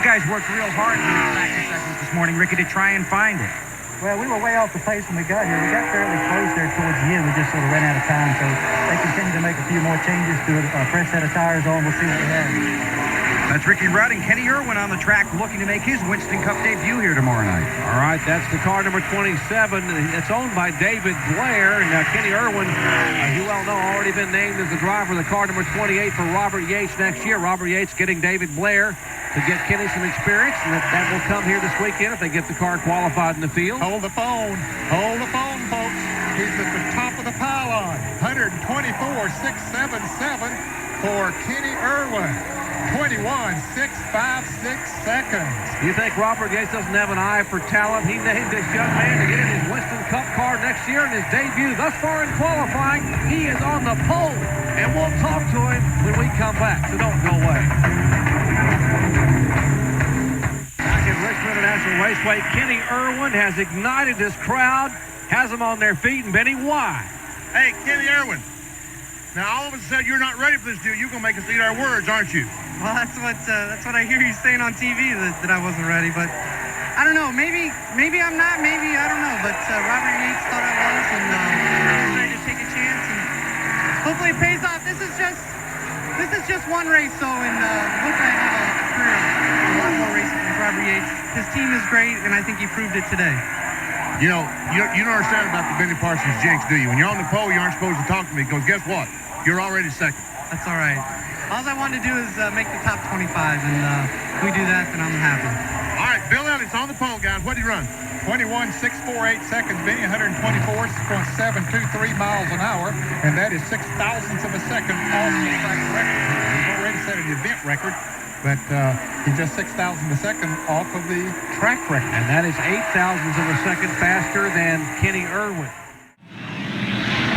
guys worked real hard in the practice sessions this morning, Ricky, to try and find it. Well, we were way off the pace when we got here. We got fairly close there towards the end. We just sort of ran out of time, so they continue to make a few more changes to a fresh set of tires on. We'll see what we have. That's Ricky Rudd and Kenny Irwin on the track looking to make his Winston Cup debut here tomorrow night. All right, that's the car number 27. It's owned by David Blair. And Kenny Irwin, you well know, already been named as the driver of the car number 28 for Robert Yates next year. Robert Yates getting David Blair to get Kenny some experience, and that will come here this weekend if they get the car qualified in the field. Hold the phone, folks. He's at the top of the pylon. 124.677 for Kenny Irwin. 21.656 seconds. You think Robert Yates doesn't have an eye for talent? He named this young man to get in his Winston Cup car next year in his debut. Thus far in qualifying, he is on the pole, and we'll talk to him when we come back, so don't go away. Back at Richmond International Raceway, Kenny Irwin has ignited this crowd, has them on their feet, and Benny, why? Hey, Kenny Irwin. Now, all of us said you're not ready for this deal. You're going to make us eat our words, aren't you? Well, that's what I hear you saying on TV, that I wasn't ready. But I don't know. Maybe I'm not. Maybe I don't know. But Robert Yates thought I was, and I decided to take a chance. And hopefully it pays off. This is just one race, so and hopefully I have a career of a lot more races with Robert Yates. His team is great, and I think he proved it today. You know, you don't understand about the Benny Parsons jinx, do you? When you're on the pole, you aren't supposed to talk to me, because guess what? You're already second. That's all right. All I wanted to do is make the top 25, and if we do that, then I'm happy. All right, Bill Elliott's on the pole, guys. What did he run? 21.648 seconds, Benny. 124.723 miles an hour, and that is 6 thousandths of a second off the track record. He's already set an event record, but he's just 6 thousandths of a second off of the track record. And that is 8 thousandths of a second faster than Kenny Irwin.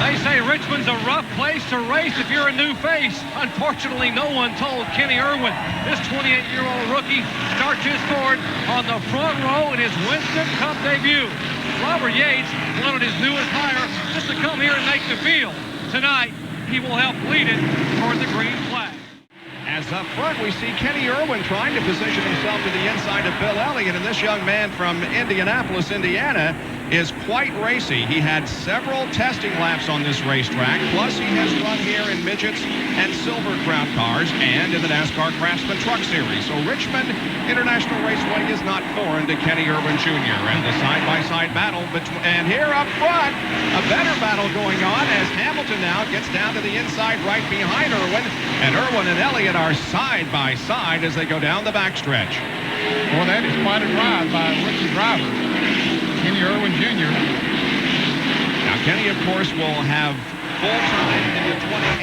They say Richmond's a rough place to race if you're a new face. Unfortunately, no one told Kenny Irwin. This 28-year-old rookie starts his Ford on the front row in his Winston Cup debut. Robert Yates wanted his newest hire just to come here and make the field. Tonight, he will help lead it toward the green flag. As up front, we see Kenny Irwin trying to position himself to the inside of Bill Elliott, and this young man from Indianapolis, Indiana, is quite racy. He had several testing laps on this racetrack, plus he has run here in midgets and Silver Crown cars and in the NASCAR Craftsman Truck Series. So Richmond International Raceway is not foreign to Kenny Irwin Jr. And the side-by-side battle and here up front, a better battle going on as Hamilton now gets down to the inside right behind Irwin, and Irwin and Elliott are side by side as they go down the backstretch. Well, that is quite a drive by a rookie driver, Kenny Irwin Jr. Now, Kenny, of course, will have full time in the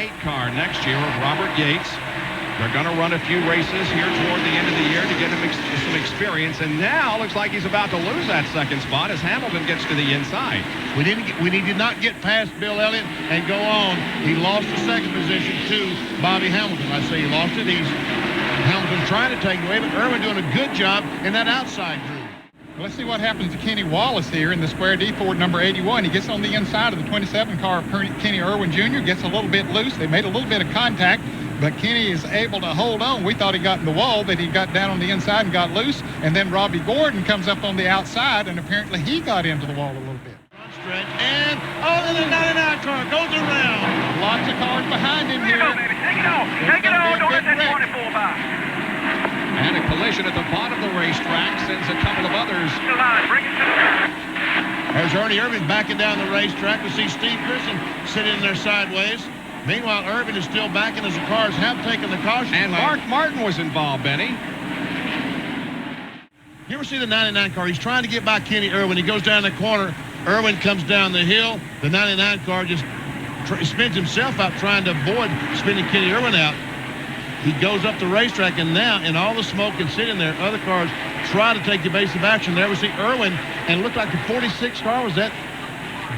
28 car next year of Robert Yates. They're going to run a few races here toward the end of the year to get him some experience. And now looks like he's about to lose that second spot as Hamilton gets to the inside. We did not get past Bill Elliott and go on. He lost the second position to Bobby Hamilton. I say he lost it. Hamilton trying to take it away, but Irwin doing a good job in that outside group. Let's see what happens to Kenny Wallace here in the Square D Ford number 81. He gets on the inside of the 27 car of Kenny Irwin Jr., gets a little bit loose. They made a little bit of contact, but Kenny is able to hold on. We thought he got in the wall, but he got down on the inside and got loose. And then Robbie Gordon comes up on the outside, and apparently he got into the wall a little bit. And the 99 car goes around. Lots of cars behind him here. Here you go, baby. Take it on. Take it on. Don't let that 24 by. And a collision at the bottom of the racetrack sends a couple of others. Bring it to the There's Ernie Irvin backing down the racetrack. We see Steve Grissom sitting in there sideways. Meanwhile, Irvin is still backing as the cars have taken the caution. And Mark Martin was involved, Benny. You ever see the 99 car? He's trying to get by Kenny Irwin. He goes down the corner. Irwin comes down the hill. The 99 car just spins himself out trying to avoid spinning Kenny Irwin out. He goes up the racetrack, and now in all the smoke and sitting there, other cars try to take evasive action. There we see Irwin, and it looked like the 46 car. Was that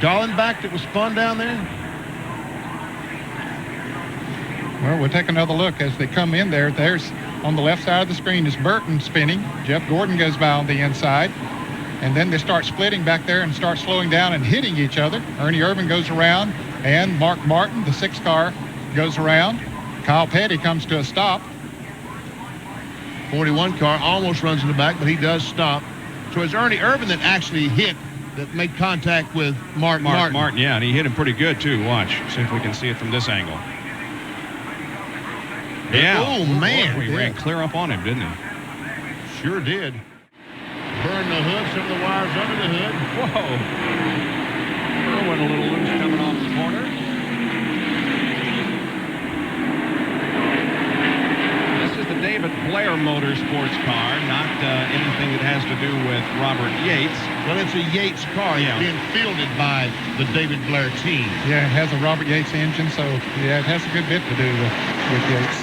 Dallenbach that was spun down there? Well, we'll take another look as they come in there. There's on the left side of the screen is Burton spinning. Jeff Gordon goes by on the inside. And then they start splitting back there and start slowing down and hitting each other. Ernie Irvin goes around, and Mark Martin, the 6 car, goes around. Kyle Petty comes to a stop. 41 car almost runs in the back, but he does stop. So it's Ernie Irvin that actually hit, that made contact with Martin. Yeah, and he hit him pretty good, too. Watch. See if we can see it from this angle. Yeah. Oh, man. Boy, he ran clear up on him, didn't he? Sure did. Burn the hood, some of the wires under the hood. Whoa. Irwin a little loose coming off the corner. This is the David Blair Motorsports car, not anything that has to do with Robert Yates. Well, it's a Yates car. Yeah. It's being fielded by the David Blair team. Yeah, it has a Robert Yates engine, so yeah, it has a good bit to do with Yates.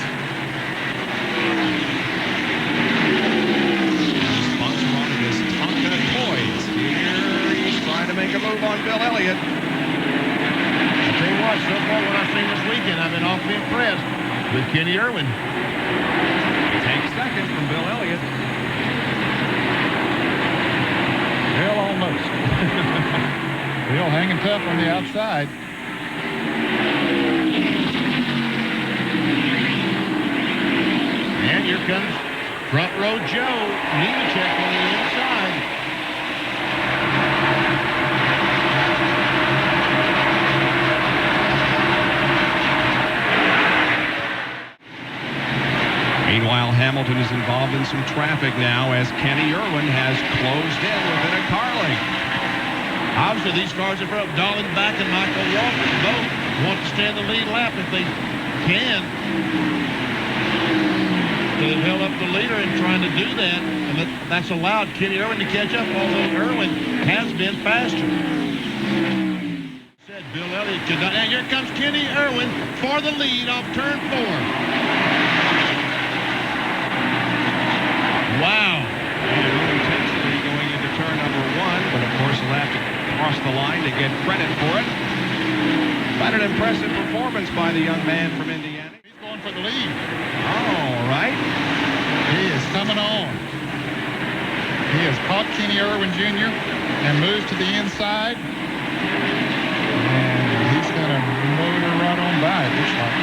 Sponsor on it is Tonka Toys. Here he's trying to make a move on Bill Elliott. I'll tell you what, so far what I've seen this weekend, I've been awfully impressed with Kenny Irwin. He takes second from Bill Elliott. Well, almost. Bill hanging tough on the outside. And here comes front row Joe. Nemechek on the inside. Meanwhile, Hamilton is involved in some traffic now as Kenny Irwin has closed in within a car length. Obviously, these cars in front of Darlin Back and Michael Walker both want to stay in the lead lap if they can. They've held up the leader in trying to do that, and that's allowed Kenny Irwin to catch up, although Irwin has been faster. Said Bill Elliott could not. And here comes Kenny Irwin for the lead off turn 4. Wow. Intensity going into turn number 1, but of course he'll have to cross the line to get credit for it. But an impressive performance by the young man from Indiana. He's going for the lead. All right. He is coming on. He has caught Kenny Irwin Jr. and moves to the inside. And he's going to motor right on by, it looks like.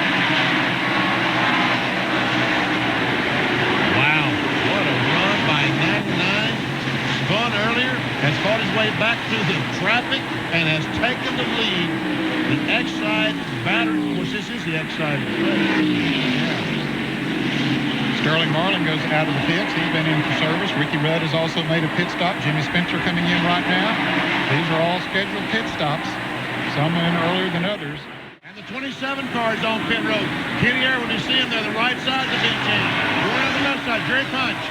Wow. What a run by 99. Spun earlier, has fought his way back through the traffic, and has taken the lead. The EXIDE battery, of course, this is the EXIDE. Sterling Marlin goes out of the pits. He's been in for service. Ricky Rudd has also made a pit stop. Jimmy Spencer coming in right now. These are all scheduled pit stops. Some in earlier than others. And the 27 car is on pit road. Kenny Irwin, you see him there, the right side of the big chain. Going on the left side, Jerry Punch.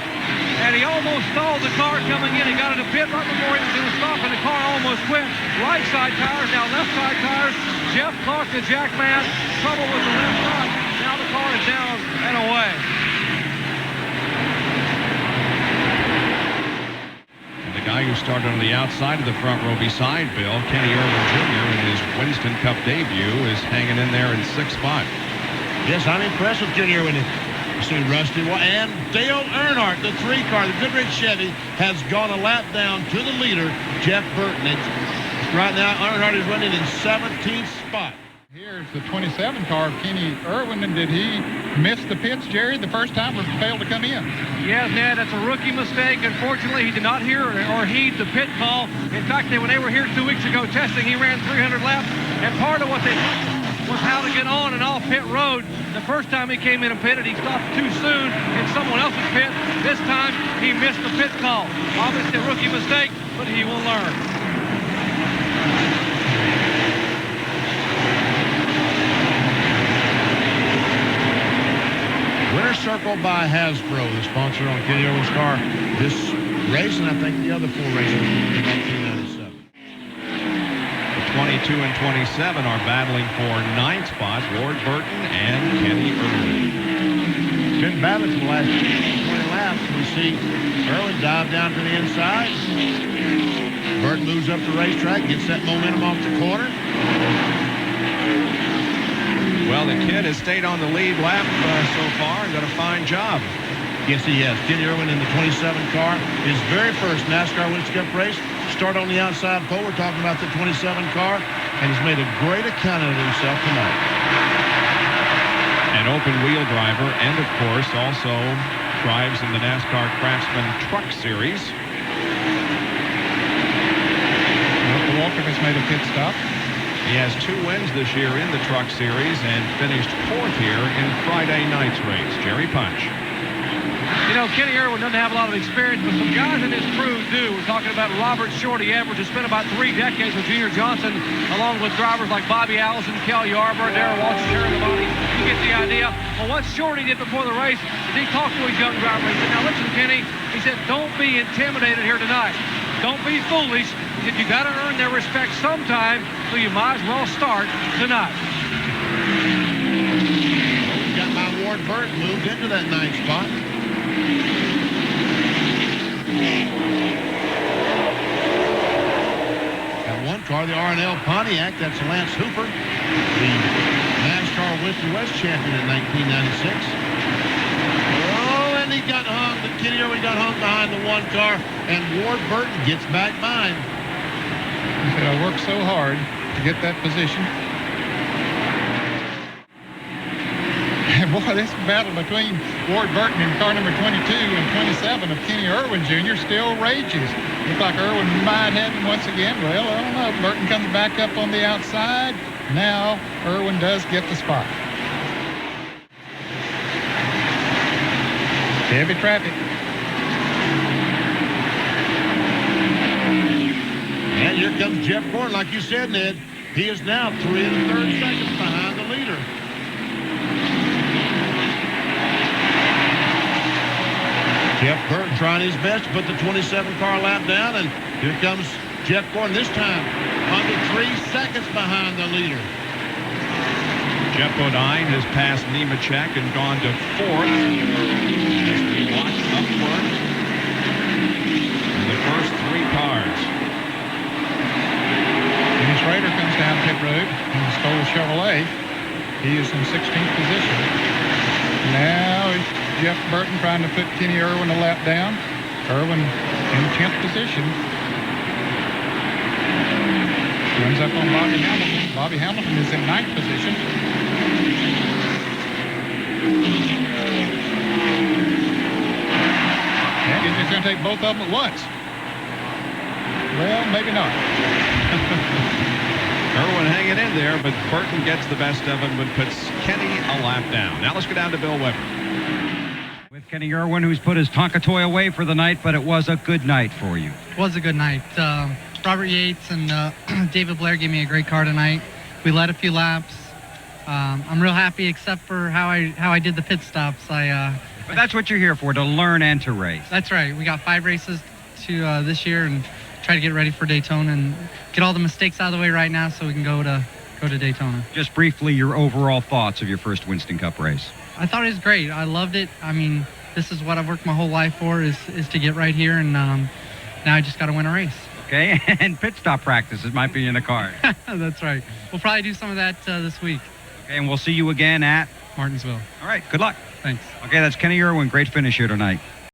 And he almost stalled the car coming in. He got in a pit right before he was going to stop, and the car almost quit. Right side tires, now left side tires. Jeff Clark, the jackman, trouble with the left side. Now the car is down and away. And the guy who started on the outside of the front row beside Bill, Kenny Irwin Jr., in his Winston Cup debut, is hanging in there in 6th spot. Yes, I'm impressed with Kenny Irwin. You see Rusty and Dale Earnhardt, the 3 car, the Goodrich Chevy, has gone a lap down to the leader, Jeff Burton. Right now, Earnhardt is running in 17th spot. Here's the 27 car of Kenny Irwin. And did he miss the pits, Jerry, the first time, or failed to come in? Yes, Ned, that's a rookie mistake. Unfortunately, he did not hear or heed the pit call. In fact, when they were here 2 weeks ago testing, he ran 300 laps. And part of what they was how to get on and off pit road. The first time he came in and pitted, he stopped too soon in someone else's pit. This time, he missed the pit call. Obviously, a rookie mistake, but he will learn. Winner's Circle by Hasbro, the sponsor on Kenny Irwin's car this race, and I think the other 4 races in 1997. 22 and 27 are battling for 9th spot, Ward Burton and Kenny Irwin. Been battling for the last 20 laps. We see Irwin dive down to the inside. Burton moves up the racetrack, gets that momentum off the corner. Well, the kid has stayed on the lead lap so far and done a fine job. Yes, he has. Kenny Irwin in the 27 car, his very first NASCAR Winston Cup race. Start on the outside pole. We're talking about the 27 car, and he's made a great account of himself tonight. An open wheel driver, and of course also drives in the NASCAR Craftsman Truck Series. Walker has made a pit stop. He has 2 wins this year in the Truck Series and finished 4th here in Friday night's race. Jerry Punch. You know, Kenny Irwin doesn't have a lot of experience, but some guys in his crew do. We're talking about Robert Shorty Edwards, who spent about 3 decades with Junior Johnson, along with drivers like Bobby Allison, Kel Yarborough, Darrell Walsh, Sherry Labonte. You get the idea. Well, what Shorty did before the race is he talked to his young driver. He said, now listen, Kenny, he said, don't be intimidated here tonight. Don't be foolish. He said, you got to earn their respect sometime, so you might as well start tonight. Got my Ward Burton moved into that 9th spot. Got one car, the R&L Pontiac. That's Lance Hooper, the NASCAR Winston West champion in 1996. Oh, and he got hung. Kenny Irwin got hung behind the one car, and Ward Burton gets back behind. He said, I worked so hard to get that position. And boy, this battle between Ward Burton and car number 22 and 27 of Kenny Irwin Jr. still rages. Looks like Irwin might have him once again. Well, I don't know. Burton comes back up on the outside. Now Irwin does get the spot. Heavy traffic. And here comes Jeff Burton, like you said, Ned. He is now 3 1/3 seconds behind the leader. Jeff Burton trying his best to put the 27 car lap down, and here comes Jeff Burton, this time under 3 seconds behind the leader. Jeff Bodine has passed Nemechek and gone to 4th. As we watch upward in the first 3 cars. Dennis Rader comes down pit road in the Stoll Chevrolet. He is in 16th position. Now Jeff Burton trying to put Kenny Irwin a lap down. Irwin in 10th position. Runs up on Bobby Hamilton. Bobby Hamilton is in 9th position. And he's just going to take both of them at once. Well, maybe not. Irwin hanging in there, but Burton gets the best of him and puts Kenny a lap down. Now let's go down to Bill Weber. With Kenny Irwin, who's put his Tonka toy away for the night, but it was a good night for you. It was a good night. Robert Yates and David Blair gave me a great car tonight. We led a few laps. I'm real happy, except for how I did the pit stops. But that's what you're here for, to learn and to race. That's right. We got 5 races to this year, and try to get ready for Daytona and get all the mistakes out of the way right now, so we can go to Daytona. Just briefly, your overall thoughts of your first Winston Cup race. I thought it was great. I loved it. I mean, this is what I've worked my whole life for, is to get right here, and now I just got to win a race. Okay, and pit stop practices might be in the car. That's right. We'll probably do some of that this week. Okay, and we'll see you again at Martinsville. All right, good luck. Thanks. Okay, that's Kenny Irwin. Great finish here tonight.